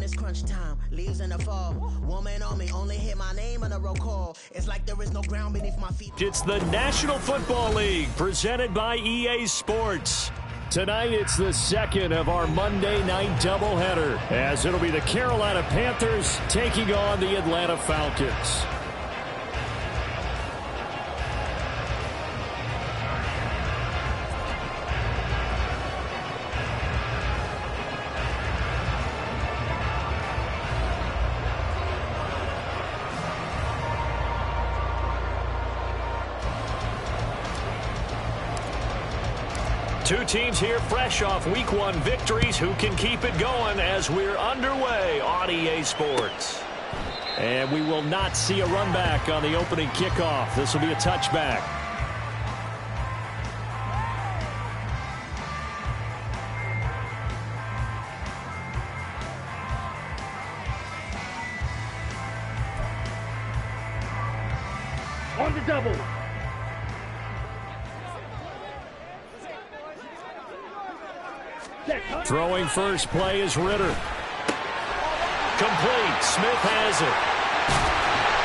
it's crunch time. Leaves in the fall. Woman on me, only hit my name on a roll call. It's like there is no ground beneath my feet. It's the National Football League presented by EA Sports. Tonight, it's the second of our Monday night doubleheader, as it'll be the Carolina Panthers taking on the Atlanta Falcons. Two teams here fresh off Week 1 victories. Who can keep it going as we're underway on EA Sports? And we will not see a run back on the opening kickoff. This will be a touchback. On the double. Throwing first play is Ritter. Complete. Smith has it.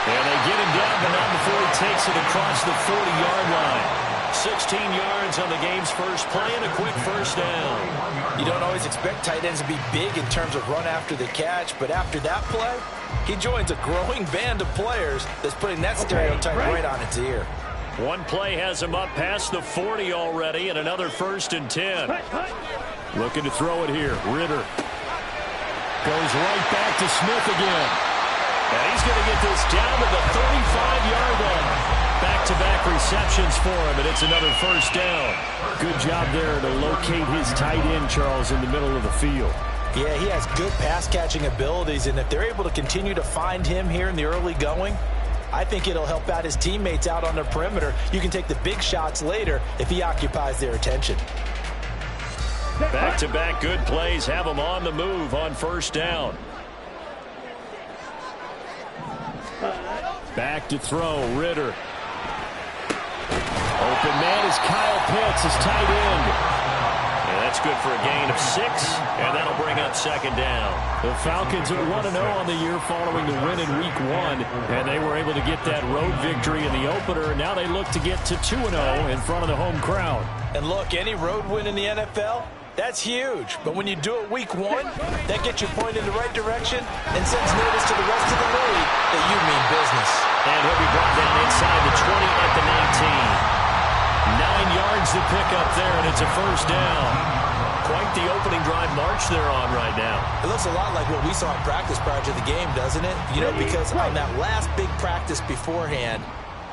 And they get him down, but not before he takes it across the 40-yard line. 16 yards on the game's first play and a quick first down. You don't always expect tight ends to be big in terms of run after the catch, but after that play, he joins a growing band of players that's putting that stereotype right on its ear. One play has him up past the 40 already, and another 1st and 10. Looking to throw it here. Ritter goes right back to Smith again. And he's going to get this down to the 35-yard line. Back-to-back receptions for him, and it's another first down. Good job there to locate his tight end, Charles, in the middle of the field. Yeah, he has good pass-catching abilities, and if they're able to continue to find him here in the early going, I think it'll help out his teammates out on the perimeter. You can take the big shots later if he occupies their attention. Back-to-back good plays have him on the move on first down. Back to throw, Ritter. Open man is Kyle Pitts, his tight end. And that's good for a gain of 6, and that'll bring up second down. The Falcons are 1-0 on the year following the win in Week 1, and they were able to get that road victory in the opener. Now they look to get to 2-0 in front of the home crowd. And look, any road win in the NFL, that's huge. But when you do it Week 1, that gets you pointed in the right direction and sends notice to the rest of the league that you mean business. And he'll be brought down inside the 20 at the 19. 9 yards to pick up there, and it's a first down. Quite the opening drive march they're on right now. It looks a lot like what we saw in practice prior to the game, doesn't it? You know, because on that last big practice beforehand,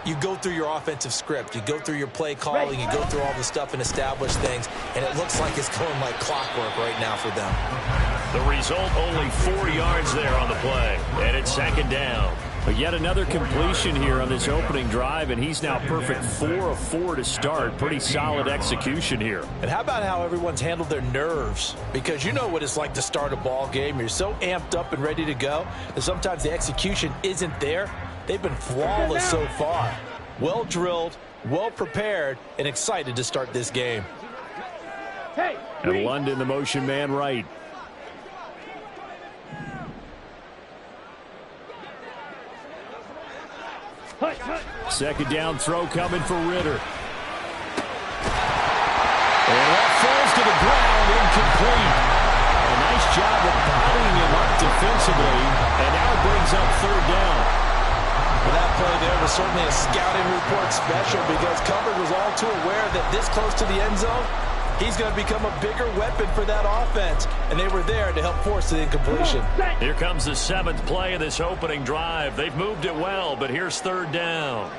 you go through your offensive script, you go through your play calling, you go through all the stuff and establish things, and it looks like it's going like clockwork right now for them. The result, only 4 yards there on the play, and it's second down. But yet another completion here on this opening drive, and he's now perfect 4 of 4 to start. Pretty solid execution here. And how about how everyone's handled their nerves? Because you know what it's like to start a ball game. You're so amped up and ready to go, and sometimes the execution isn't there. They've been flawless so far. Well drilled, well prepared, and excited to start this game. And London, the motion man right. Second down throw coming for Ritter. And that falls to the ground, incomplete. A nice job of bodying him up defensively, and now it brings up third down. Well, that play there was certainly a scouting report special because Cover was all too aware that this close to the end zone, he's going to become a bigger weapon for that offense, and they were there to help force the incompletion. Here comes the 7th play of this opening drive. They've moved it well, but here's third down.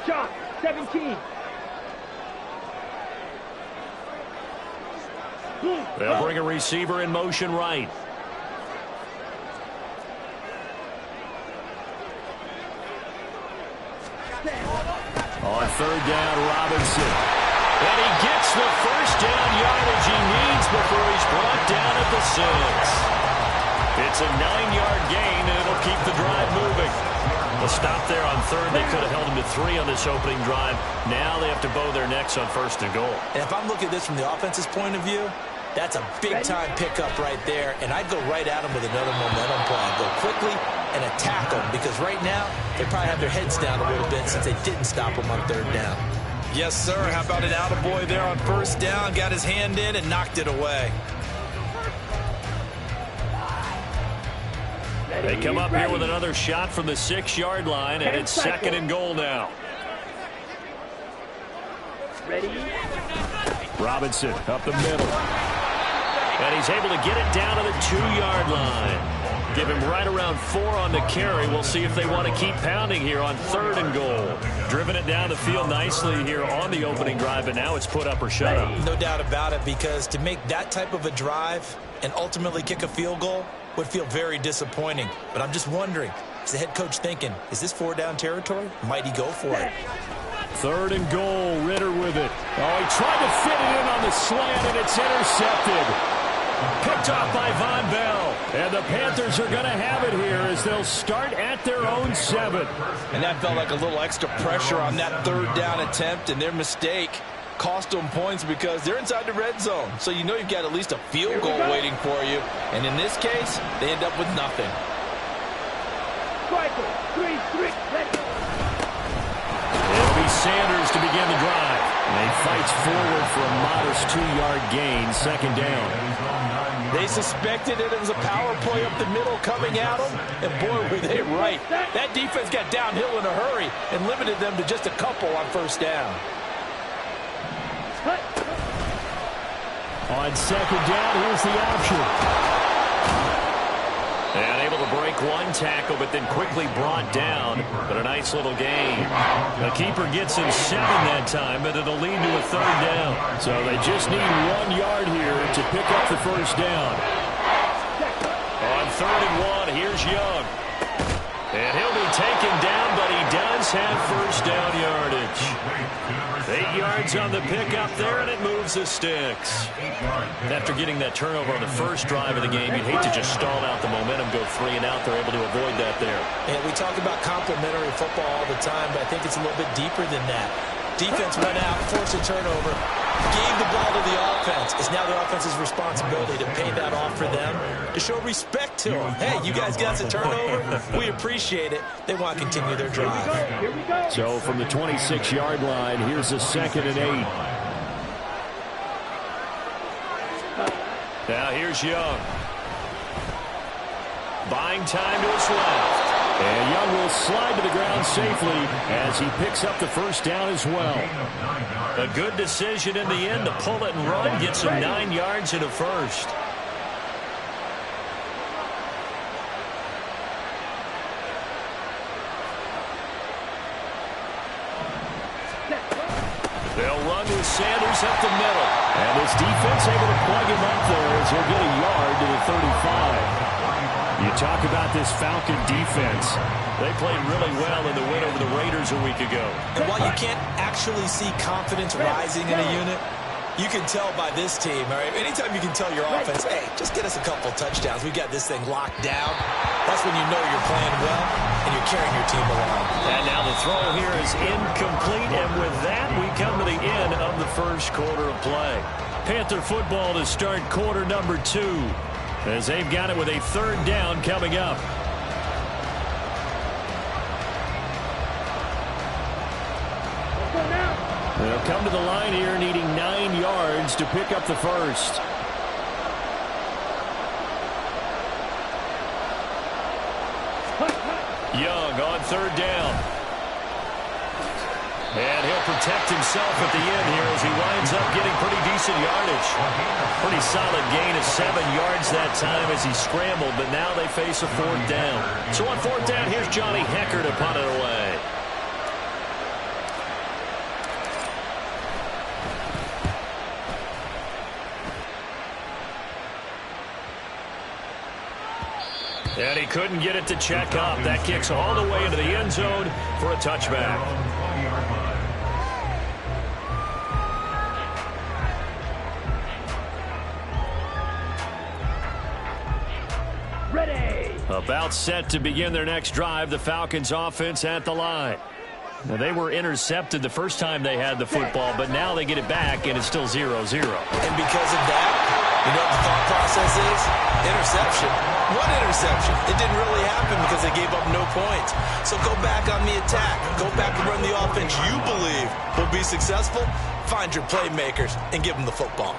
Shot, 17. They'll bring a receiver in motion right. On third down, Robinson. And he gets the first down yardage he needs before he's brought down at the 6. It's a 9-yard gain, and it'll keep the drive moving. A stop there on third. They could have held him to 3 on this opening drive. Now they have to bow their necks on 1st and goal. And if I'm looking at this from the offense's point of view, That's a big-time pickup right there, and I'd go right at him with another momentum play. Go quickly and attack them, because right now they probably have their heads down a little bit since they didn't stop them on third down. Yes, sir. How about an attaboy there on first down? Got his hand in and knocked it away. They come up here with another shot from the 6-yard line, and it's 2nd and goal now. Ready? Robinson up the middle. And he's able to get it down to the 2-yard line. Give him right around 4 on the carry. We'll see if they want to keep pounding here on 3rd and goal. Driven it down the field nicely here on the opening drive, but now it's put up or shut up. No doubt about it, because to make that type of a drive and ultimately kick a field goal would feel very disappointing. But I'm just wondering, is the head coach thinking, is this 4-down territory? Might he go for it? 3rd and goal, Ritter with it. Oh, he tried to fit it in on the slant, and it's intercepted. Picked off by Von Bell. And the Panthers are going to have it here as they'll start at their own 7. And that felt like a little extra pressure on that 3rd down attempt, and their mistake cost them points because they're inside the red zone. So you know you've got at least a field goal waiting for you. And in this case, they end up with nothing. It'll be Sanders to begin the drive. And he fights forward for a modest 2-yard gain, 2nd down. They suspected it was a power play up the middle coming at them, and boy, were they right. That defense got downhill in a hurry and limited them to just a couple on 1st down. On 2nd down, here's the option. And able to break one tackle, but then quickly brought down. But a nice little gain. The keeper gets him 7 that time, but it'll lead to a 3rd down. So they just need 1 yard here to pick up the 1st down. On 3rd and 1, here's Young. And he'll be taken down, but he does have 1st down yardage. 8 yards on the pickup there, and it moves the sticks. After getting that turnover on the first drive of the game, you'd hate to just stall out the momentum, go 3 and out. They're able to avoid that there. And we talk about complementary football all the time, but I think it's a little bit deeper than that. Defense went out, forced a turnover, gave the ball to the offense. It's now the offense's responsibility to pay that off for them, to show respect to them. Hey, you guys got the turnover. We appreciate it. They want to continue their drive. So from the 26-yard line, here's a 2nd and 8. Now here's Young. Buying time to his left. And Young will slide to the ground safely as he picks up the 1st down as well. A good decision in the end to pull it and run. Gets him 9 yards and a 1st. They'll run with Sanders up the middle. And this defense able to plug him up there as he'll get a yard to the 35. You talk about this Falcon defense. They played really well in the win over the Raiders a week ago. And while you can't actually see confidence rising in a unit, you can tell by this team, all right? Anytime you can tell your offense, hey, just get us a couple touchdowns. We got this thing locked down. That's when you know you're playing well and you're carrying your team along. And now the throw here is incomplete. And with that, we come to the end of the 1st quarter of play. Panther football to start quarter number 2. As they've got it with a 3rd down coming up. They'll come to the line here needing 9 yards to pick up the 1st. Young on 3rd down. And he'll protect himself at the end here as he winds up getting pretty decent yardage. Pretty solid gain of 7 yards that time as he scrambled, but now they face a 4th down. So on 4th down, here's Johnny Hekker to punt it away. And he couldn't get it to check up. That kicks all the way into the end zone for a touchback. Ready. About set to begin their next drive, the Falcons offense at the line. Now, they were intercepted the first time they had the football, but now they get it back, and it's still 0-0. And because of that, You know what the thought process is? Interception. What interception? It didn't really happen because they gave up no points. So go back on the attack. Go back and run the offense you believe will be successful. Find your playmakers and give them the football.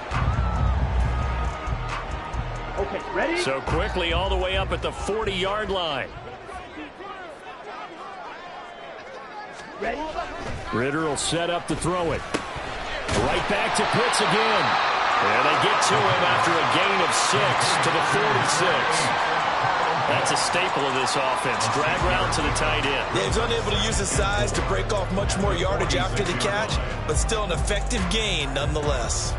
Okay, ready? So quickly all the way up at the 40-yard line. Ready? Ridder will set up to throw it. Right back to Pitts again. And they get to him after a gain of 6 to the 46. That's a staple of this offense. Drag route to the tight end. Yeah, he's unable to use his size to break off much more yardage after the catch, but still an effective gain nonetheless.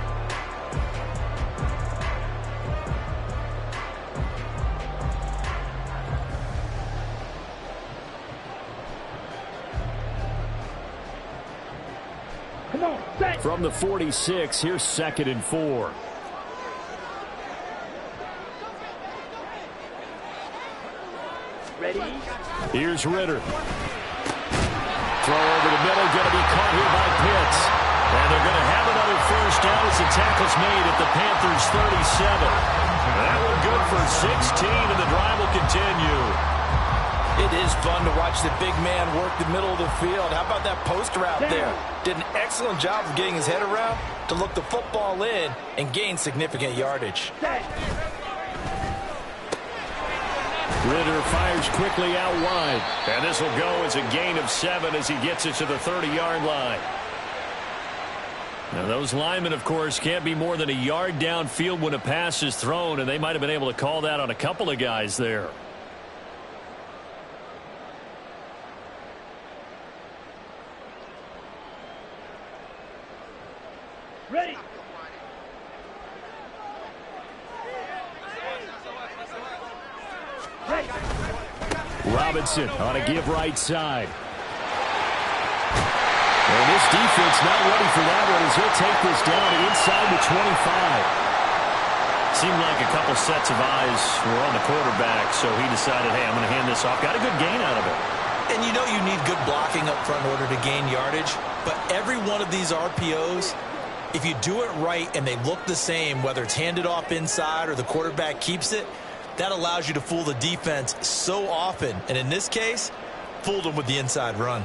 Come on, set. From the 46, here's 2nd and 4. Ready? Here's Ridder. Throw over the middle, going to be caught here by Pitts. And they're going to have another first down as the tackle's made at the Panthers' 37. That one good for 16, and the drive will continue. It is fun to watch the big man work the middle of the field. How about that post route there? Did an excellent job of getting his head around to look the football in and gain significant yardage. Set. Ridder fires quickly out wide. And this will go as a gain of 7 as he gets it to the 30-yard line. Now, those linemen, of course, can't be more than a yard downfield when a pass is thrown, and they might have been able to call that on a couple of guys there. Ready? Ready? Robinson on a give right side. And this defense not ready for that one as he'll take this down inside the 25. Seemed like a couple sets of eyes were on the quarterback, so he decided, hey, I'm going to hand this off. Got a good gain out of it. And you know you need good blocking up front in order to gain yardage, but every one of these RPOs, if you do it right and they look the same, whether it's handed off inside or the quarterback keeps it, that allows you to fool the defense so often. And in this case, fooled them with the inside run.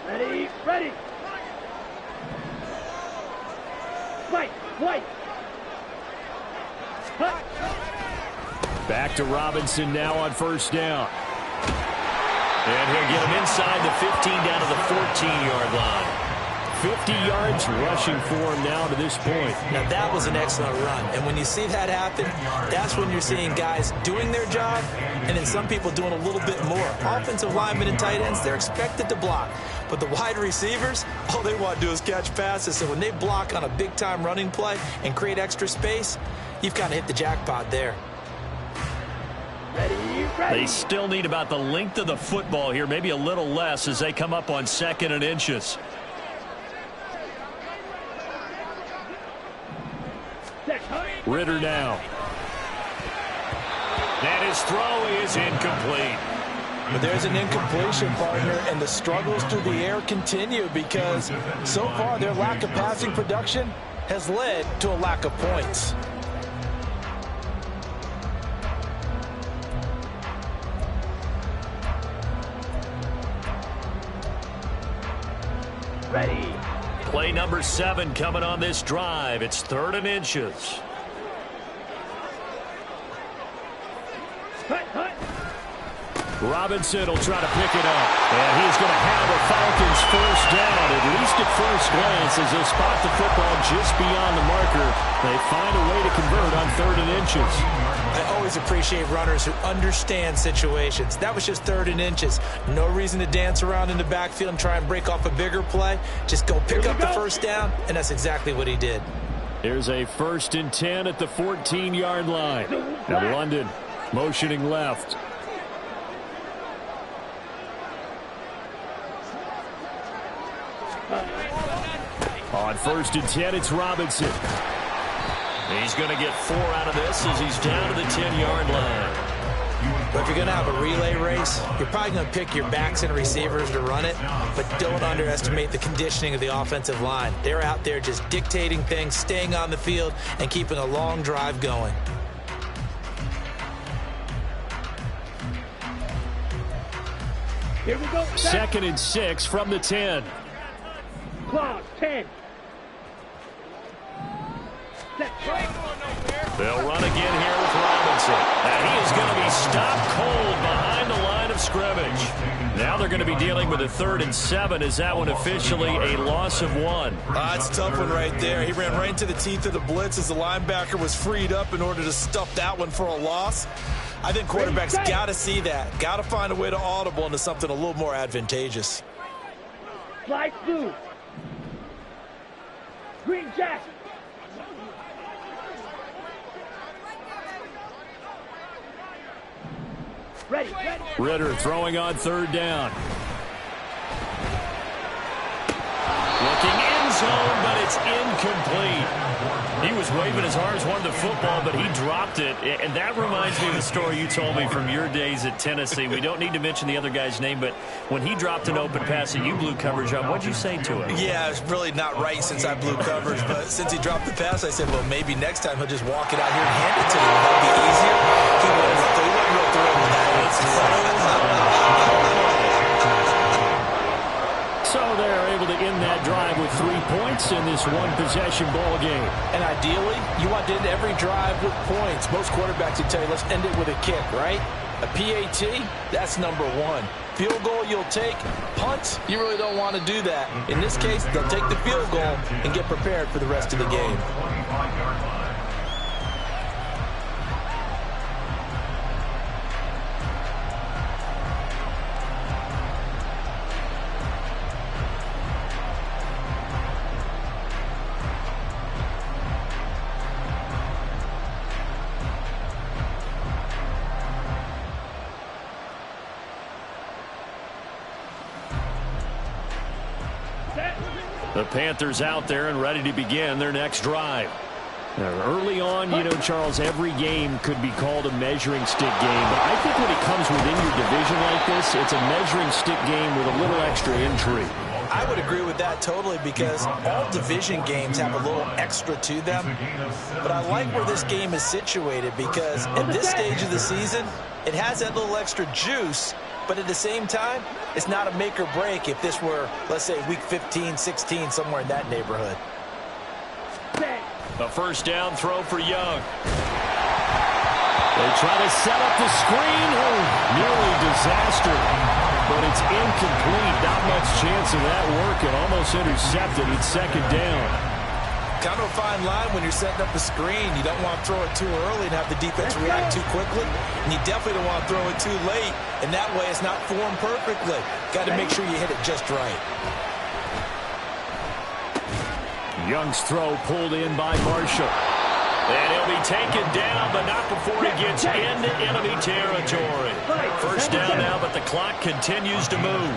Ready? Ready? White, white. Hut. Back to Robinson now on first down. And he'll get him inside the 15 down to the 14-yard line. 50 yards rushing for him now to this point. Now, that was an excellent run. And when you see that happen, that's when you're seeing guys doing their job and then some people doing a little bit more. Offensive linemen and tight ends, they're expected to block. But the wide receivers, all they want to do is catch passes. So when they block on a big-time running play and create extra space, you've kind of hit the jackpot there. Ready, ready. They still need about the length of the football here, maybe a little less as they come up on 2nd and inches. Ridder now. And his throw is incomplete. But there's an incompletion, partner, and the struggles through the air continue because so far their lack of passing production has led to a lack of points. Ready. Play number 7 coming on this drive. It's 3rd and inches. Hut, hut. Robinson will try to pick it up. And he's going to have the Falcons first down, at least at first glance, as they spot the football just beyond the marker. They find a way to convert on 3rd and inches. I always appreciate runners who understand situations. That was just 3rd and inches. No reason to dance around in the backfield and try and break off a bigger play. Just go pick up the first down, and that's exactly what he did. Here's a 1st and 10 at the 14-yard line. And London motioning left. On 1st and 10, it's Robinson. He's going to get 4 out of this as he's down to the 10-yard line. But if you're going to have a relay race, you're probably going to pick your backs and receivers to run it, but don't underestimate the conditioning of the offensive line. They're out there just dictating things, staying on the field, and keeping a long drive going. Here we go. Second and 6 from the 10. Clock, 10. Set. They'll run again here with Robinson. And he is going to be stopped cold behind the line of scrimmage. Now they're going to be dealing with a 3rd and 7. Is that one officially a loss of 1? It's a tough one right there. He ran right into the teeth of the blitz as the linebacker was freed up in order to stuff that one for a loss. I think quarterbacks got to see that. Got to find a way to audible into something a little more advantageous. Slide blue. Green jack. Ready. Ritter throwing on 3rd down. Looking end zone, but it's incomplete. He was waving his arms, wanted the football, but he dropped it. And that reminds me of the story you told me from your days at Tennessee. We don't need to mention the other guy's name, but when he dropped an open pass that you blew coverage on, what'd you say to him? Yeah, it's really not right since I blew coverage, but since he dropped the pass, I said, well, maybe next time he'll just walk it out here and hand it to me. That'll be easier. He wasn't real thrilled with that. So they're able to end that drive with 3 points in this one-possession ball game. And ideally, you want to end every drive with points. Most quarterbacks would tell you, let's end it with a kick, right? A PAT, that's number 1. Field goal you'll take. Punts, you really don't want to do that. In this case, they'll take the field goal and get prepared for the rest of the game. The Panthers out there and ready to begin their next drive. Now, early on, you know, Charles, every game could be called a measuring stick game. But I think when it comes within your division like this, it's a measuring stick game with a little extra intrigue. I would agree with that totally because all division games have a little extra to them. But I like where this game is situated because at this stage of the season, it has that little extra juice. But at the same time, it's not a make or break if this were, let's say, week 15, 16, somewhere in that neighborhood. A first down throw for Young. They try to set up the screen. Oh, nearly disaster. But it's incomplete. Not much chance of that working. Almost intercepted. It's 2nd down. Kind of a fine line when you're setting up a screen. You don't want to throw it too early and have the defense react too quickly. And you definitely don't want to throw it too late. And that way it's not formed perfectly. Got to make sure you hit it just right. Young's throw pulled in by Marshall. And he'll be taken down, but not before he gets into enemy territory. First down now, but the clock continues to move.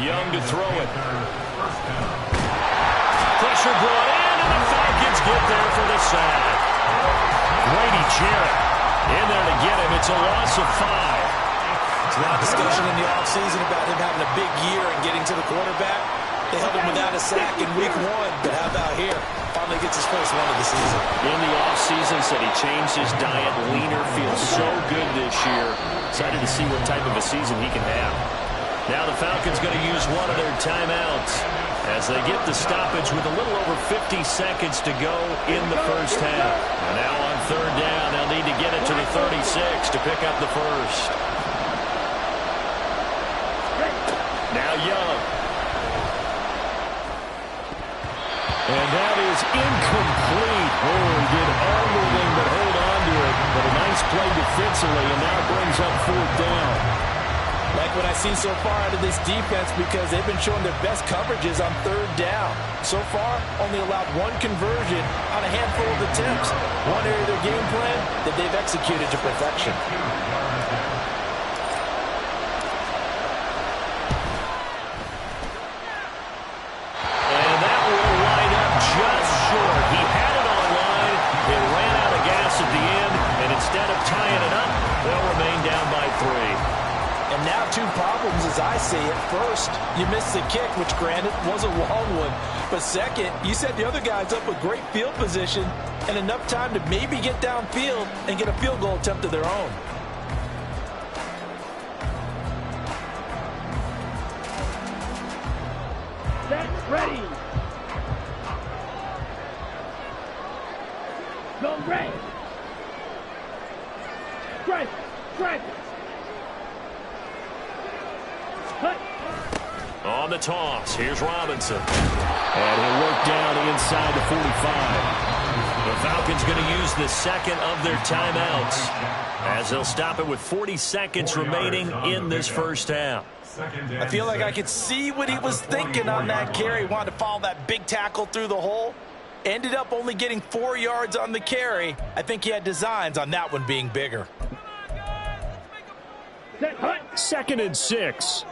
Young to throw it. Pressure brought in, and the Falcons get there for the sack. Grady Jarrett in there to get him. It's a loss of 5. There's a lot of discussion in the offseason about him having a big year and getting to the quarterback. They held him without a sack in week 1, but how about here? Finally gets his first one of the season. In the offseason, said he changed his diet, leaner, feels so good this year. Excited to see what type of a season he can have. Now the Falcons going to use one of their timeouts as they get the stoppage with a little over 50 seconds to go in the first half. And now on 3rd down, they'll need to get it to the 36 to pick up the first. Now Young. And that is incomplete. Oh, he did everything but hold on to it. But a nice play defensively, and now brings up 4th down. Like what I've seen so far out of this defense because they've been showing their best coverages on 3rd down. So far, only allowed 1 conversion on a handful of attempts. One area of their game plan that they've executed to perfection. And that will line up just short. He had it on line. It ran out of gas at the end, and instead of tying it up, they'll remain down 3. And now 2 problems as I see it. First, you missed the kick, which granted was a long one. But second, you set the other guys up with great field position and enough time to maybe get downfield and get a field goal attempt of their own. Set, ready. Go red. Strike, strike. Cut. On the toss, here's Robinson. And he'll work down inside the 45. The Falcons going to use the second of their timeouts as they'll stop it with 40 seconds remaining in this first half. I feel like I could see what he was thinking on that carry. Wanted to follow that big tackle through the hole. Ended up only getting 4 yards on the carry. I think he had designs on that one being bigger. Set, cut. 2nd and 6.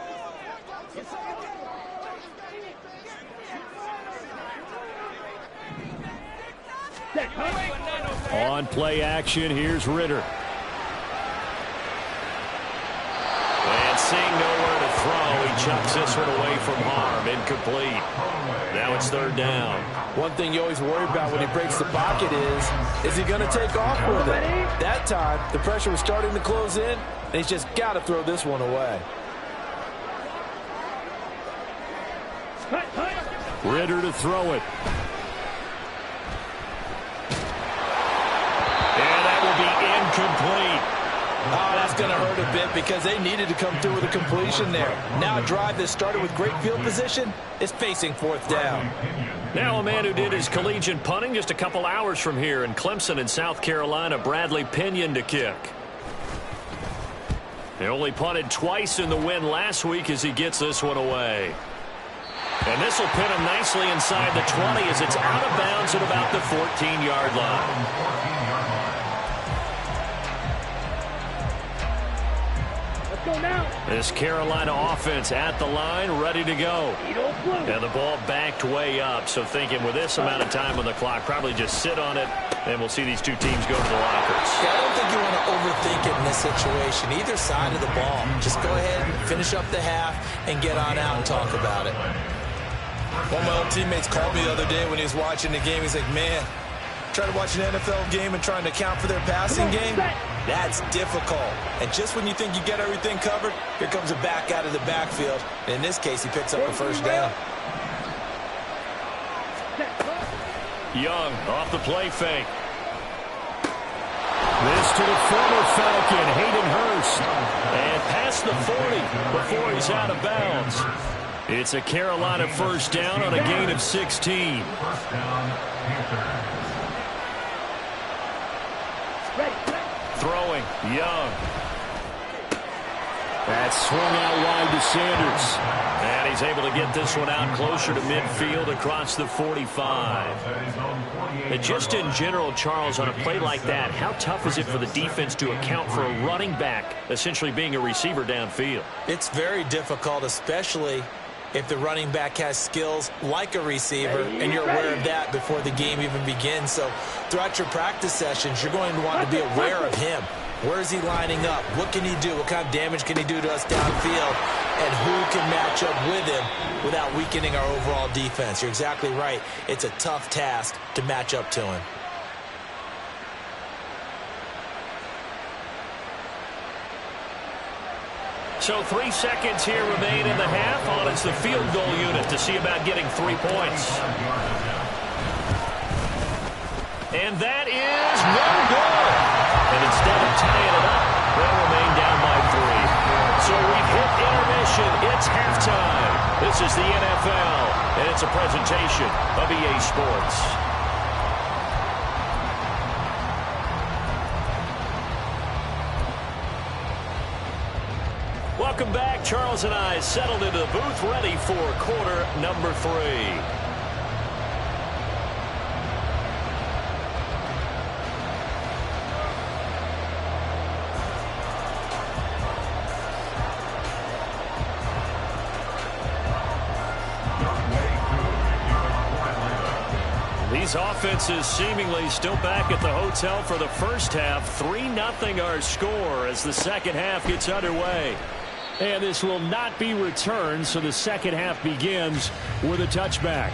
Set, cut. On play action, here's Ritter. And seeing nowhere to throw, he chucks this one away from harm. Incomplete. Now it's 3rd down. One thing you always worry about when he breaks the pocket is he going to take off with it? That time, the pressure was starting to close in, and he's just got to throw this one away. Cut, cut. Ritter to throw it. And that will be incomplete. Oh, that's going to hurt a bit because they needed to come through with a completion there. Now a drive that started with great field position is facing 4th down. Now a man who did his collegiate punting just a couple hours from here in Clemson in South Carolina, Bradley Pinion to kick. He only punted twice in the win last week as he gets this one away. And this will pin him nicely inside the 20 as it's out of bounds at about the 14-yard line. Let's go now. This Carolina offense at the line, ready to go. And the ball backed way up, so thinking with this amount of time on the clock, probably just sit on it, and we'll see these two teams go to the lockers. Yeah, I don't think you want to overthink it in this situation. Either side of the ball. Just go ahead and finish up the half and get on out and talk about it. One of my old teammates called me the other day when he was watching the game. He's like, man, trying to watch an NFL game and trying to account for their passing game, that's difficult. And just when you think you get everything covered, here comes a back out of the backfield. And in this case, he picks up the 1st down. Young off the play fake. This to the former Falcon, Hayden Hurst. And past the 40 before he's out of bounds. It's a Carolina 1st down on a gain of 16. Throwing, Young. That's swung out wide to Sanders. And he's able to get this one out closer to midfield across the 45. And just in general, Charles, on a play like that, how tough is it for the defense to account for a running back essentially being a receiver downfield? It's very difficult, especially if the running back has skills like a receiver, and you're aware of that before the game even begins. So throughout your practice sessions, you're going to want to be aware of him. Where is he lining up? What can he do? What kind of damage can he do to us downfield? And who can match up with him without weakening our overall defense? You're exactly right. It's a tough task to match up to him. So 3 seconds here remain in the half. On it's the field goal unit to see about getting 3 points. And that is no good. And instead of tying it up, they'll remain down by 3. So we've hit intermission. It's halftime. This is the NFL, and it's a presentation of EA Sports. Welcome back. Charles and I settled into the booth, ready for quarter number 3. These This offense is seemingly still back at the hotel for the first half. 3-0 our score as the second half gets underway. And this will not be returned, so the second half begins with a touchback.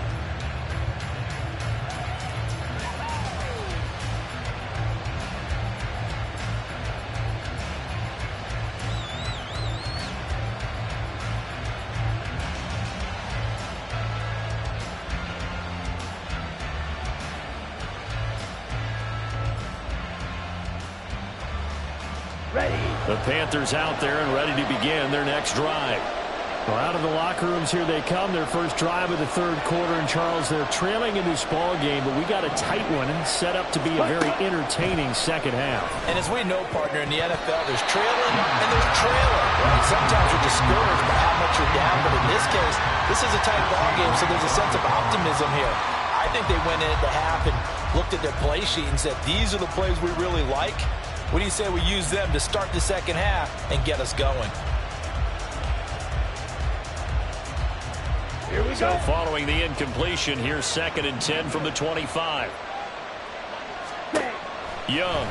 The Panthers out there and ready to begin their next drive. Well, out of the locker rooms here they come. Their first drive of the third quarter. And, Charles, they're trailing in this ball game, but we got a tight one and set up to be a very entertaining second half. And as we know, partner, in the NFL, there's trailing and there's trailing. Right? Sometimes you're discouraged by how much you're down, but in this case, this is a tight ball game, so there's a sense of optimism here. I think they went into half and looked at their play sheet and said, these are the plays we really like. What do you say we use them to start the second half and get us going? Here we So go. following the incompletion, here's 2nd and 10 from the 25. Young.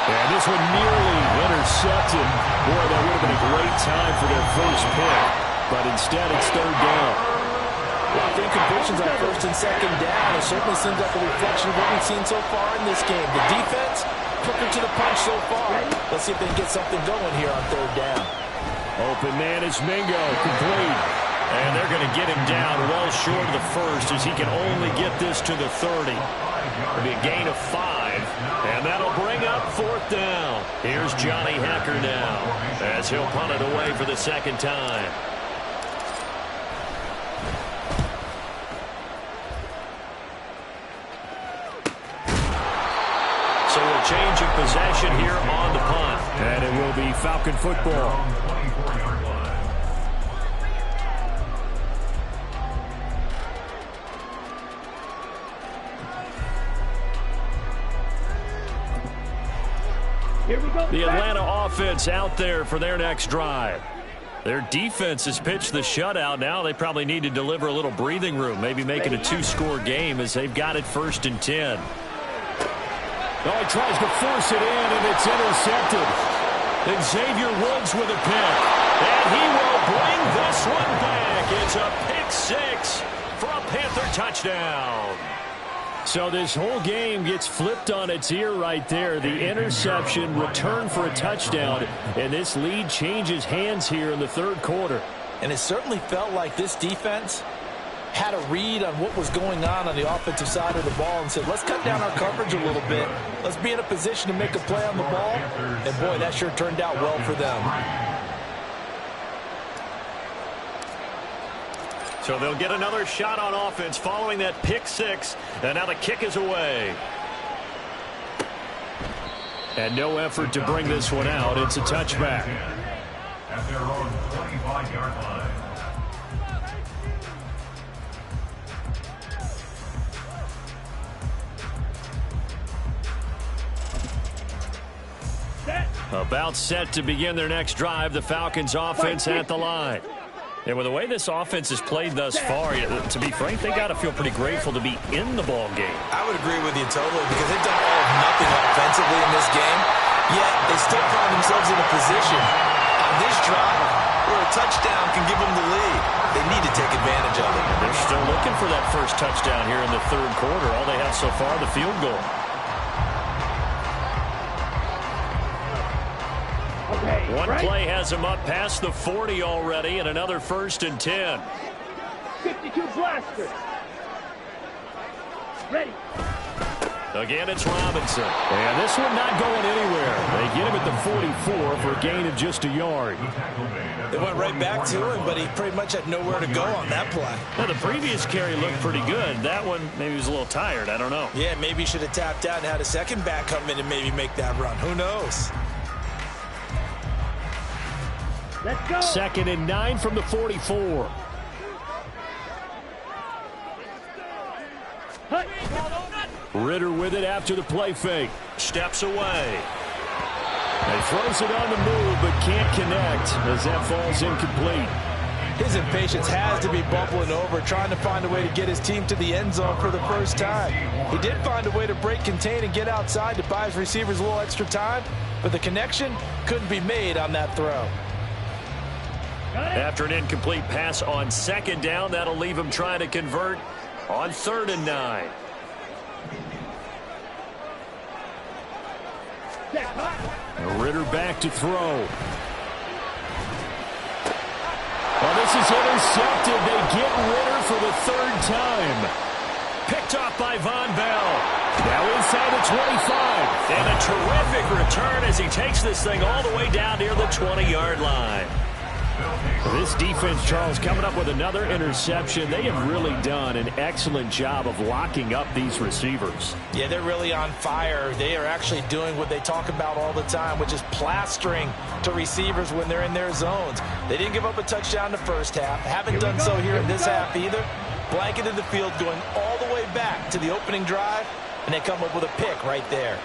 And this one nearly intercepted. Boy, that would have been a great time for their first pick. But instead, it's third down. Well, the incompletions on first and second down, it certainly seems like a reflection of what we've seen so far in this game. The defense, quicker to the punch so far. Let's see if they can get something going here on third down. Open man is Mingo, complete. And they're going to get him down well short of the first as he can only get this to the 30. It'll be a gain of 5, and that'll bring up fourth down. Here's Johnny Hekker now as he'll punt it away for the second time. So a change of possession here on the punt. And it will be Falcon football. Here we go. The Atlanta offense out there for their next drive. Their defense has pitched the shutout. Now they probably need to deliver a little breathing room, maybe make it a 2-score game as they've got it 1st and 10. Oh, he tries to force it in, and it's intercepted. And Xavier Woods with a pick. And he will bring this one back. It's a pick 6 for a Panther touchdown. So this whole game gets flipped on its ear right there. The interception, return for a touchdown, and this lead changes hands here in the third quarter. And it certainly felt like this defense had a read on what was going on the offensive side of the ball and said, let's cut down our coverage a little bit. Let's be in a position to make a play on the ball. And, boy, that sure turned out well for them. So they'll get another shot on offense following that pick 6. And now the kick is away. And no effort to bring this one out. It's a touchback. At their own 25-yard line. About set to begin their next drive. The Falcons offense at the line. And with the way this offense has played thus far, to be frank, they got to feel pretty grateful to be in the ball game. I would agree with you totally because they've done all of nothing offensively in this game, yet they still find themselves in a position on this drive where a touchdown can give them the lead. They need to take advantage of it. They're still looking for that first touchdown here in the third quarter. All they have so far, the field goal. One play has them up past the 40 already, and another 1st and 10. 52 blaster. Ready. Again, it's Robinson. And this one not going anywhere. They get him at the 44 for a gain of just a yard. They went right back to him, but he pretty much had nowhere to go on that play. Now, the previous carry looked pretty good. That one, maybe he was a little tired. I don't know. Yeah, maybe he should have tapped out and had a second back come in and maybe make that run. Who knows? Let's go. 2nd and 9 from the 44. Ritter with it after the play fake. Steps away. And throws it on the move, but can't connect as that falls incomplete. His impatience has to be bubbling over, trying to find a way to get his team to the end zone for the first time. He did find a way to break contain and get outside to buy his receivers a little extra time, but the connection couldn't be made on that throw. After an incomplete pass on second down, that'll leave him trying to convert on 3rd and 9. Ritter back to throw. Well, this is intercepted. They get Ritter for the 3rd time. Picked off by Von Bell. Now inside the 25. And a terrific return as he takes this thing all the way down near the 20-yard line. This defense, Charles, coming up with another interception. They have really done an excellent job of locking up these receivers. Yeah, they're really on fire. They are actually doing what they talk about all the time, which is plastering to receivers when they're in their zones. They didn't give up a touchdown the first half. Haven't done so here in this half either. Blanketed the field going all the way back to the opening drive, and they come up with a pick right there.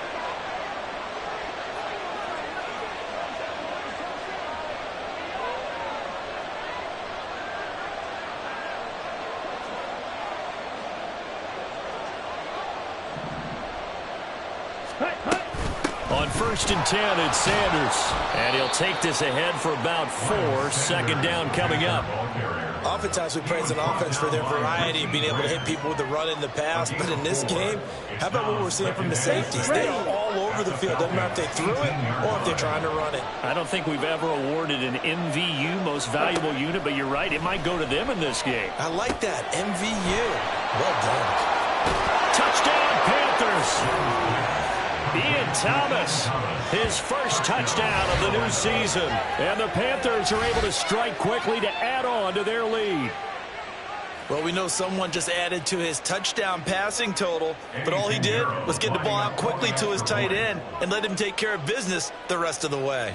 On 1st and 10, it's Sanders. And he'll take this ahead for about 4. 2nd down coming up. Oftentimes we praise an offense for their variety, being able to hit people with the run and the pass. But in this game, how about what we're seeing from the safeties? They are all over the field. Doesn't matter if they threw it or if they're trying to run it. I don't think we've ever awarded an MVU, most valuable unit, but you're right. It might go to them in this game. I like that. MVU. Well done. Touchdown, Panthers. Ian Thomas, his first touchdown of the new season. And the Panthers are able to strike quickly to add on to their lead. Well, we know someone just added to his touchdown passing total, but all he did was get the ball out quickly to his tight end and let him take care of business the rest of the way.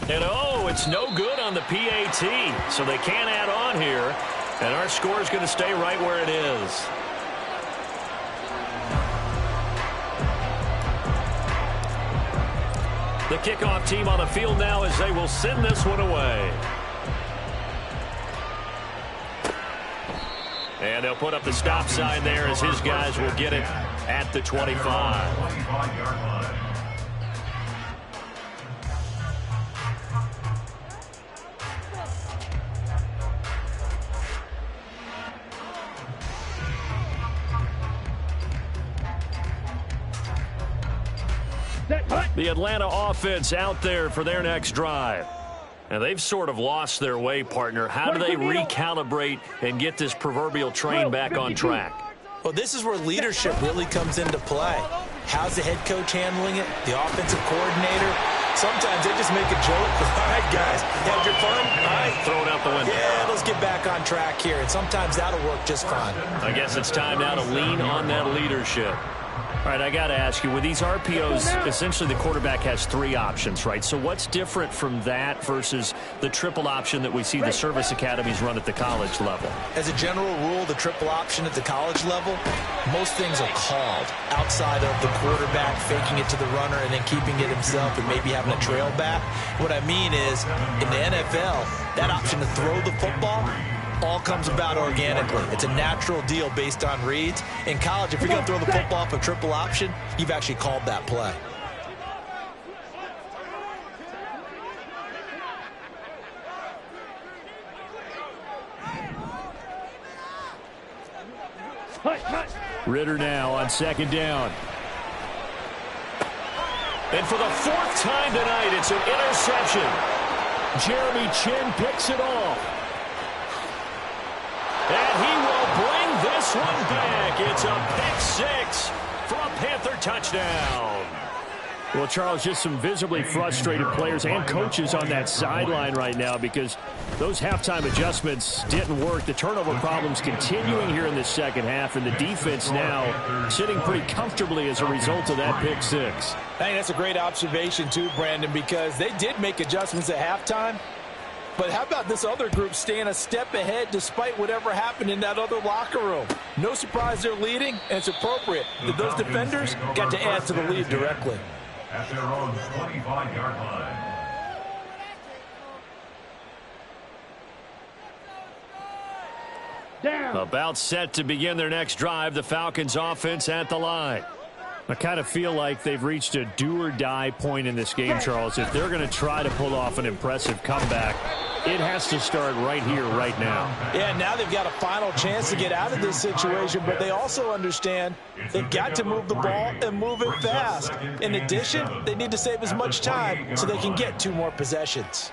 And oh, it's no good on the PAT, so they can't add on here. And our score is going to stay right where it is. The kickoff team on the field now as they will send this one away. And they'll put up the stop sign there as his guys will get it at the 25. 25-yard line. The Atlanta offense out there for their next drive. And they've sort of lost their way, partner. How do they recalibrate and get this proverbial train back on track? Well, this is where leadership really comes into play. How's the head coach handling it? The offensive coordinator? Sometimes they just make a joke. All right, guys, had your fun? All right. Throw it out the window. Yeah, let's get back on track here. And sometimes that'll work just fine. I guess it's time now to lean on that leadership. All right, I got to ask you, with these RPOs, essentially the quarterback has 3 options, right? So what's different from that versus the triple option that we see the service academies run at the college level? As a general rule, the triple option at the college level, most things are called outside of the quarterback faking it to the runner and then keeping it himself and maybe having a trail back. What I mean is, in the NFL, that option to throw the football all comes about organically. It's a natural deal based on reads. In college, if you're going to throw the football off a triple option, you've actually called that play. Ritter now on 2nd down. And for the 4th time tonight, it's an interception. Jeremy Chinn picks it off. And he will bring this one back. It's a pick 6 for a Panther touchdown. Well, Charles, just some visibly frustrated players and coaches on that sideline right now because those halftime adjustments didn't work. The turnover problems continuing here in the second half, and the defense now sitting pretty comfortably as a result of that pick 6. I think that's a great observation too, Brandon, because they did make adjustments at halftime. But how about this other group staying a step ahead despite whatever happened in that other locker room? No surprise they're leading, and it's appropriate that those defenders got to add to the lead directly. at their own 25-yard line. Down. About set to begin their next drive, the Falcons offense at the line. I kind of feel like they've reached a do-or-die point in this game, Charles. If they're going to try to pull off an impressive comeback, it has to start right here, right now. Yeah, now they've got a final chance to get out of this situation, but they also understand they've got to move the ball and move it fast. In addition, they need to save as much time so they can get 2 more possessions.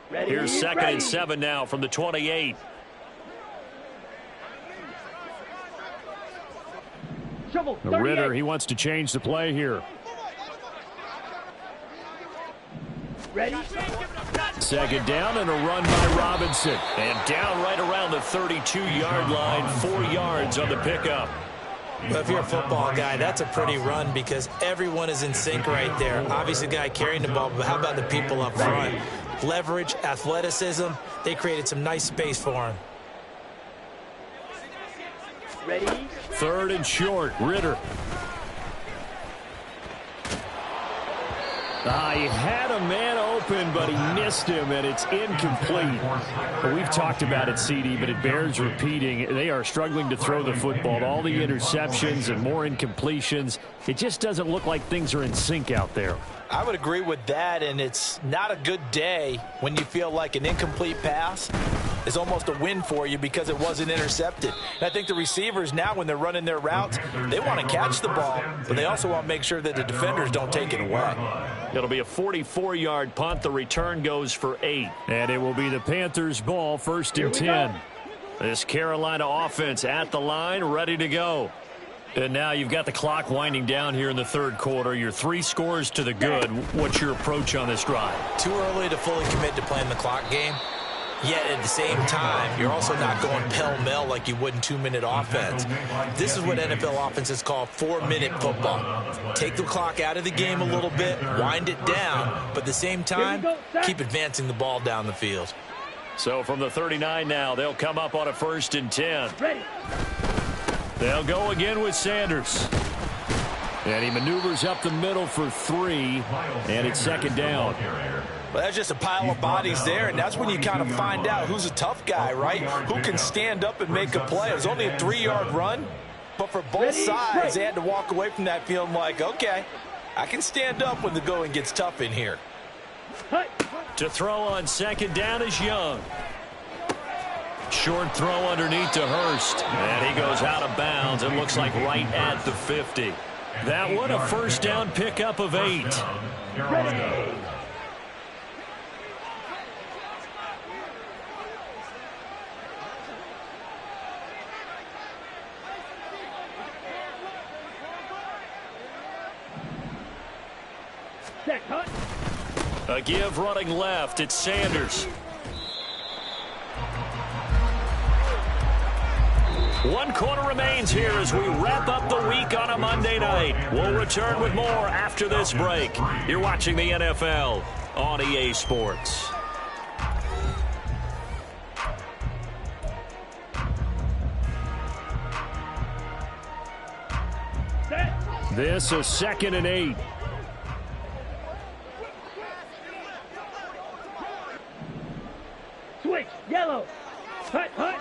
Ready, Here's 2nd ready. and 7 now from the 28. Shovel, 38. Ritter, he wants to change the play here. Ready. 2nd down and a run by Robinson. And down right around the 32-yard line, 4 yards on the pickup. But if you're a football guy, that's a pretty run because everyone is in sync right there. Obviously, the guy carrying the ball, but how about the people up front? Leverage, athleticism, they created some nice space for him. Ready. 3rd and short, Ritter. He had a man open, but he missed him, and it's incomplete. We've talked about it, CD, but it bears repeating. They are struggling to throw the football. All the interceptions and more incompletions. It just doesn't look like things are in sync out there. I would agree with that, and it's not a good day when you feel like an incomplete pass is almost a win for you because it wasn't intercepted. And I think the receivers now, when they're running their routes, they want to catch the ball, but they also want to make sure that the defenders don't take it away. It'll be a 44-yard punt. The return goes for 8. And it will be the Panthers' ball, 1st and 10. This Carolina offense at the line, ready to go. And now you've got the clock winding down here in the 3rd quarter. You're 3 scores to the good. What's your approach on this drive? Too early to fully commit to playing the clock game. Yet at the same time, you're also not going pell-mell like you would in 2-minute offense. This is what NFL offenses call 4-minute football. Take the clock out of the game a little bit, wind it down, but at the same time, keep advancing the ball down the field. So from the 39 now, they'll come up on a 1st and 10. Ready. They'll go again with Sanders. And he maneuvers up the middle for 3, and it's 2nd down. Well, that's just a pile of bodies there, and that's when you kind of find out who's a tough guy, right? Who can stand up and make a play. It was only a 3-yard run, but for both sides, they had to walk away from that feeling like, okay, I can stand up when the going gets tough in here. To throw on 2nd down is Young. Short throw underneath to Hurst. And he goes out of bounds. It looks like right at the 50. That one a 1st down pickup of 8. Ready. Set, cut. A give running left. It's Sanders. 1 quarter remains here as we wrap up the week on a Monday night. We'll return with more after this break. You're watching the NFL on EA Sports. Set. This is 2nd and 8. Switch. Yellow. Hut, hut.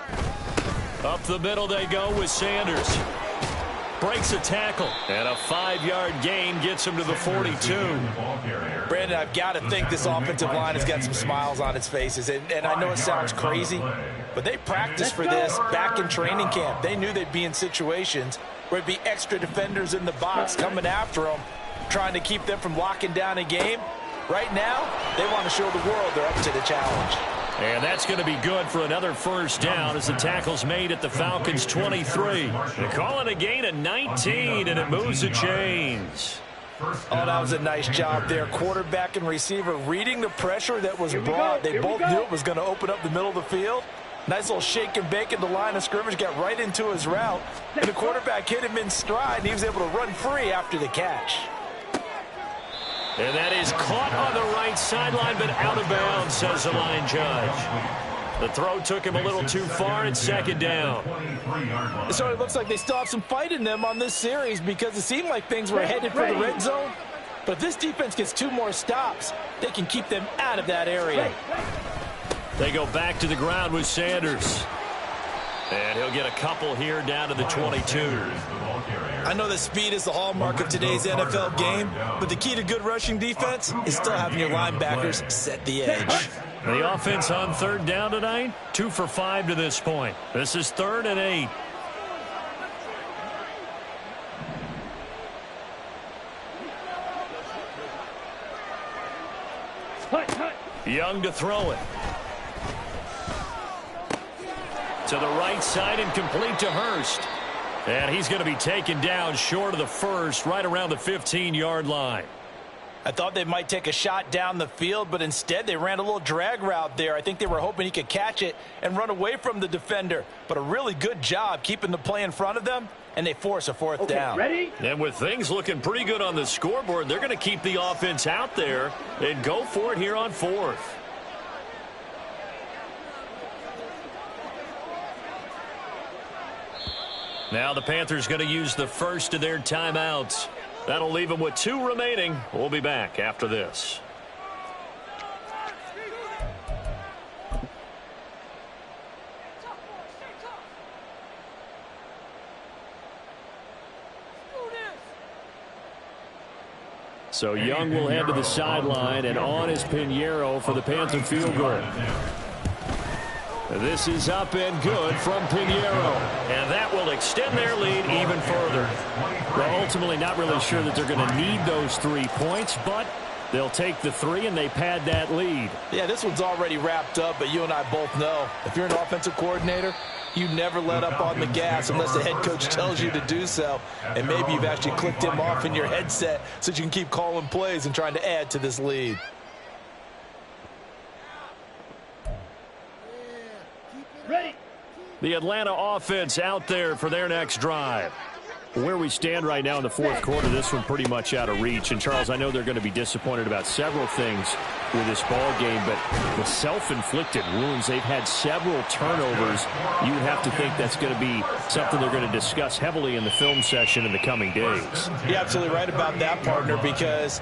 Up the middle they go with Sanders. Breaks a tackle. And a 5-yard gain gets him to the 42. Brandon, I've got to think this offensive line has got some smiles on its faces. And I know it sounds crazy, but they practiced for this back in training camp. They knew they'd be in situations where it'd be extra defenders in the box coming after them, trying to keep them from locking down a game. Right now, they want to show the world they're up to the challenge. And that's going to be good for another 1st down as the tackle's made at the Falcons' 23. They call it a gain of 19, and it moves the chains. Oh, that was a nice job there. Quarterback and receiver reading the pressure that was brought. They both knew it was going to open up the middle of the field. Nice little shake and bake at the line of scrimmage, got right into his route. And the quarterback hit him in stride, and he was able to run free after the catch. And that is caught on the right sideline, but out of bounds, says the line judge. The throw took him a little too far, and second down. So it looks like they still have some fight in them on this series because it seemed like things were headed for the red zone. But if this defense gets 2 more stops, they can keep them out of that area. They go back to the ground with Sanders. And he'll get a couple here down to the 22. I know that speed is the hallmark of today's NFL game, but the key to good rushing defense is still having your linebackers set the edge. The offense on third down tonight, 2 for 5 to this point. This is 3rd and 8. Young to throw it. To the right side and complete to Hurst. And he's going to be taken down short of the first, right around the 15-yard line. I thought they might take a shot down the field, but instead they ran a little drag route there. I think they were hoping he could catch it and run away from the defender. But a really good job keeping the play in front of them, and they force a fourth down. Ready? And with things looking pretty good on the scoreboard, they're going to keep the offense out there and go for it here on 4th. Now the Panthers going to use the first of their timeouts. That'll leave them with 2 remaining. We'll be back after this. So Young will head to the sideline, and on is Pinheiro for the Panther field goal. This is up and good from Pinheiro. And that will extend their lead even further. Well, ultimately not really sure that they're going to need those 3 points, but they'll take the 3 and they pad that lead. Yeah, this one's already wrapped up, but you and I both know if you're an offensive coordinator, you never let up on the gas unless the head coach tells you to do so. And maybe you've actually clicked him off in your headset so you can keep calling plays and trying to add to this lead. Ready. The Atlanta offense out there for their next drive. Where we stand right now in the 4th quarter, this one pretty much out of reach. And, Charles, I know they're going to be disappointed about several things with this ball game, but the self-inflicted wounds, they've had several turnovers. You would have to think that's going to be something they're going to discuss heavily in the film session in the coming days. You're absolutely right about that, partner, because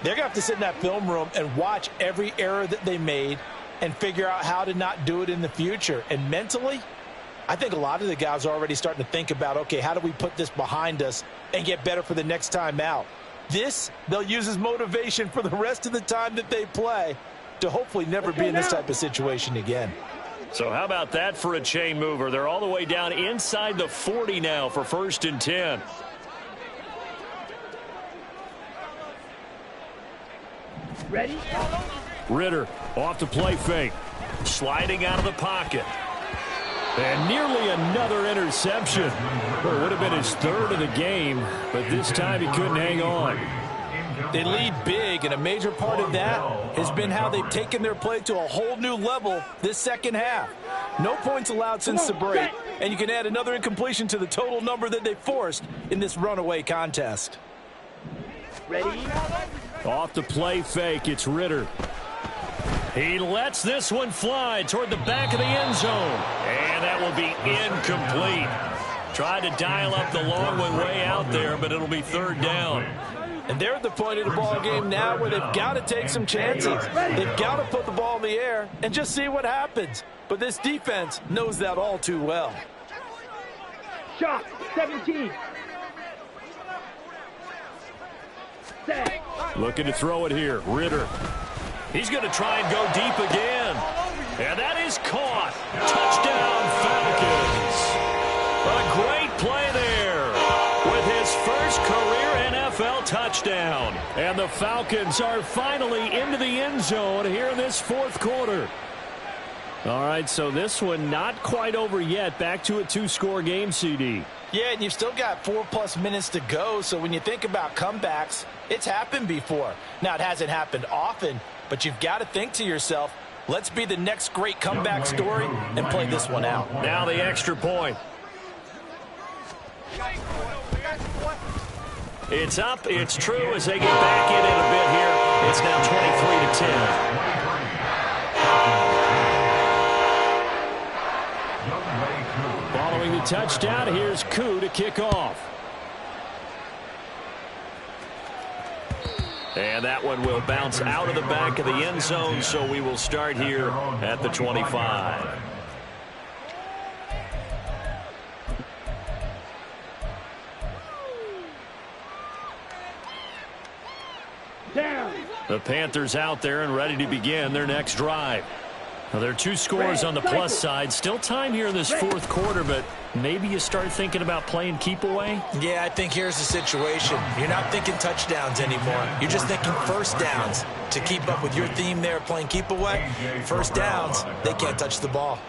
they're going to have to sit in that film room and watch every error that they made and figure out how to not do it in the future. And mentally, I think a lot of the guys are already starting to think about, okay, how do we put this behind us and get better for the next time out? This, they'll use as motivation for the rest of the time that they play to hopefully never be in this type of situation again. So how about that for a chain mover? They're all the way down inside the 40 now for 1st and 10. Ready? Ritter off the play fake. Sliding out of the pocket. And nearly another interception. Well, it would have been his 3rd of the game, but this time he couldn't hang on. They lead big, and a major part of that has been how they've taken their play to a whole new level this second half. No points allowed since the break, and you can add another incompletion to the total number that they forced in this runaway contest. Ready? Off the play fake, it's Ritter. He lets this one fly toward the back of the end zone. And that will be incomplete. Tried to dial up the long one way out there, but it'll be 3rd down. And they're at the point of the ball game now where they've got to take some chances. They've got to put the ball in the air and just see what happens. But this defense knows that all too well. Shot. 17. Set. Looking to throw it here. Ritter. He's going to try and go deep again. And that is caught. Touchdown, Falcons. A great play there with his first career NFL touchdown. And the Falcons are finally into the end zone here in this 4th quarter. All right, so this one not quite over yet. Back to a 2-score game, CD. Yeah, and you've still got 4+ minutes to go. So when you think about comebacks, it's happened before. Now, it hasn't happened often, but you've got to think to yourself, let's be the next great comeback story and play this one out. Now the extra point. It's up, it's true as they get back in it a bit here. It's now 23-10. touchdown. Here's Koo to kick off. And that one will bounce out of the back of the end zone, so we will start here at the 25. Down. The Panthers out there and ready to begin their next drive. Now, there are two scores on the plus side. Still time here in this fourth quarter, but maybe you start thinking about playing keep away? Yeah, I think here's the situation. You're not thinking touchdowns anymore. You're just thinking first downs. To keep up with your theme there, playing keep away, first downs, they can't touch the ball.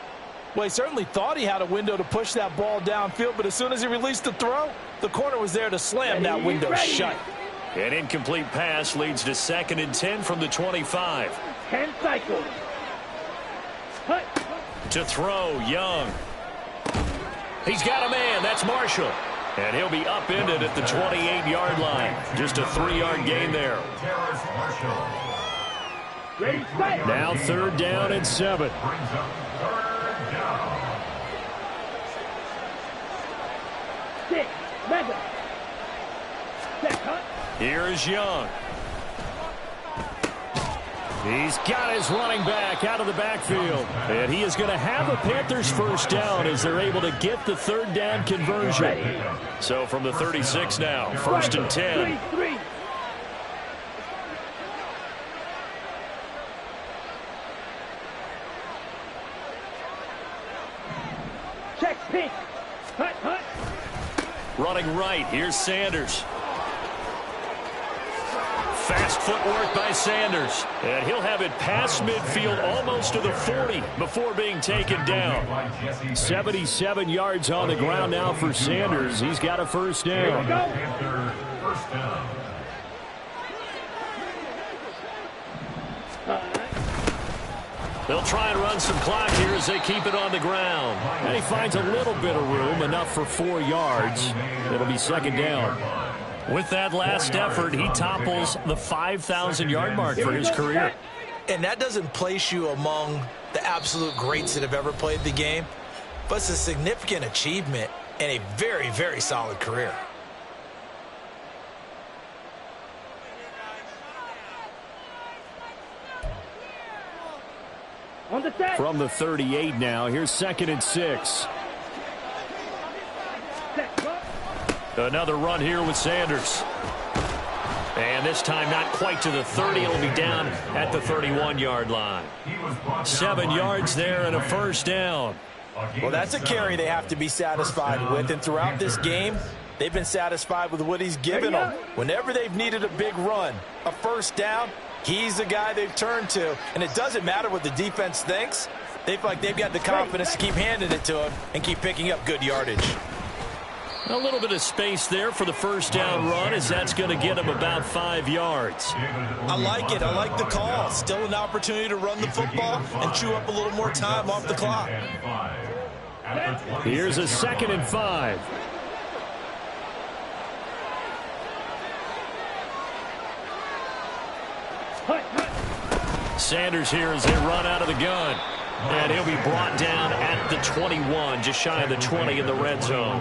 Well, he certainly thought he had a window to push that ball downfield, but as soon as he released the throw, the corner was there to slam that window shut. An incomplete pass leads to 2nd and 10 from the 25. 10 cycles. Hut. To throw, Young. He's got a man. That's Marshall. And he'll be upended at the 28-yard line. Just a 3-yard gain there. Ready, set. Now 3rd down and 7. Six. Mega. Set, hut. Here's Young. He's got his running back out of the backfield. And he is going to have a Panthers first down as they're able to get the 3rd down conversion. So from the 36 now, 1st and 10. 3-3. Check pink. Hut, hut. Running right, here's Sanders. Fast footwork by Sanders. And he'll have it past midfield almost to the 40 before being taken down. 77 yards on the ground now for Sanders. He's got a first down. They'll try and run some clock here as they keep it on the ground. And he finds a little bit of room, enough for 4 yards. It'll be 2nd down. With that last effort, he topples the 5,000-yard mark for his career. And that doesn't place you among the absolute greats that have ever played the game, but it's a significant achievement and a very, very solid career. On the set. From the 38 now, here's 2nd and 6. Set, hut. Another run here with Sanders. And this time not quite to the 30. It'll be down at the 31-yard line. 7 yards there and a first down. Well, that's a carry they have to be satisfied with. And throughout this game, they've been satisfied with what he's given them. Whenever they've needed a big run, a first down, he's the guy they've turned to. And it doesn't matter what the defense thinks. They feel like they've got the confidence to keep handing it to him and keep picking up good yardage. A little bit of space there for the first down run, as that's going to get him about 5 yards. I like it. I like the call. Still an opportunity to run the football and chew up a little more time off the clock. Here's a 2nd and 5. Hut, hut. Sanders here as they run out of the gun. And he'll be brought down at the 21, just shy of the 20 in the red zone.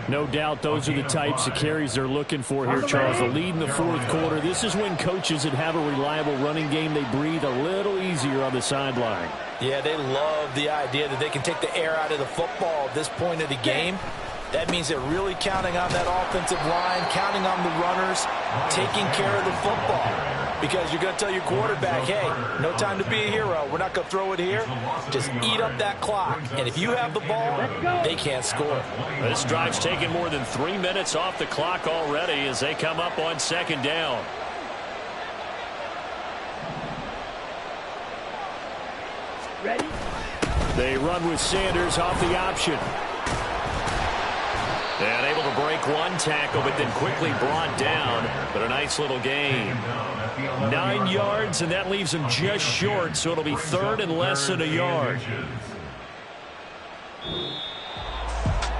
No doubt those are the types of carries they're looking for here, Charles. The lead in the fourth quarter. This is when coaches that have a reliable running game, they breathe a little easier on the sideline. Yeah, they love the idea that they can take the air out of the football at this point of the game. That means they're really counting on that offensive line, counting on the runners, taking care of the football. Because you're going to tell your quarterback, hey, no time to be a hero. We're not going to throw it here. Just eat up that clock. And if you have the ball, they can't score. This drive's taken more than 3 minutes off the clock already as they come up on 2nd down. Ready? They run with Sanders off the option. And able to break one tackle, but then quickly brought down. But a nice little gain. 9 yards, and that leaves him just short, so it'll be 3rd and less than a yard.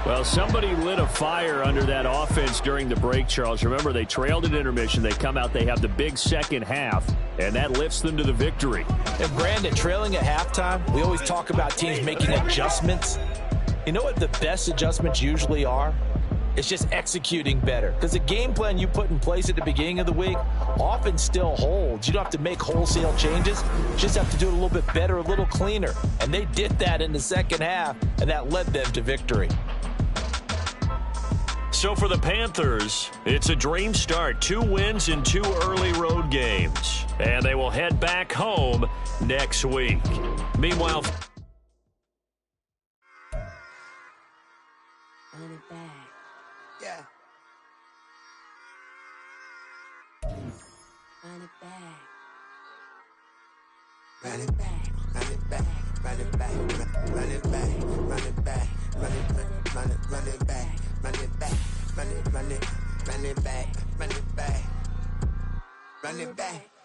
Well, somebody lit a fire under that offense during the break, Charles. Remember, they trailed at intermission. They come out, they have the big second half, and that lifts them to the victory. And, Brandon, trailing at halftime, we always talk about teams making adjustments. You know what the best adjustments usually are? It's just executing better. Because the game plan you put in place at the beginning of the week often still holds. You don't have to make wholesale changes. You just have to do it a little bit better, a little cleaner. And they did that in the second half, and that led them to victory. So for the Panthers, it's a dream start. 2 wins in 2 early road games. And they will head back home next week. Meanwhile, Yeah. Run it back. Run it back. Run it back. Run it back. Run it back. Run it back. Run it back. Run it back. Run it back. Run it back. Run it back. Run it back. Run it back.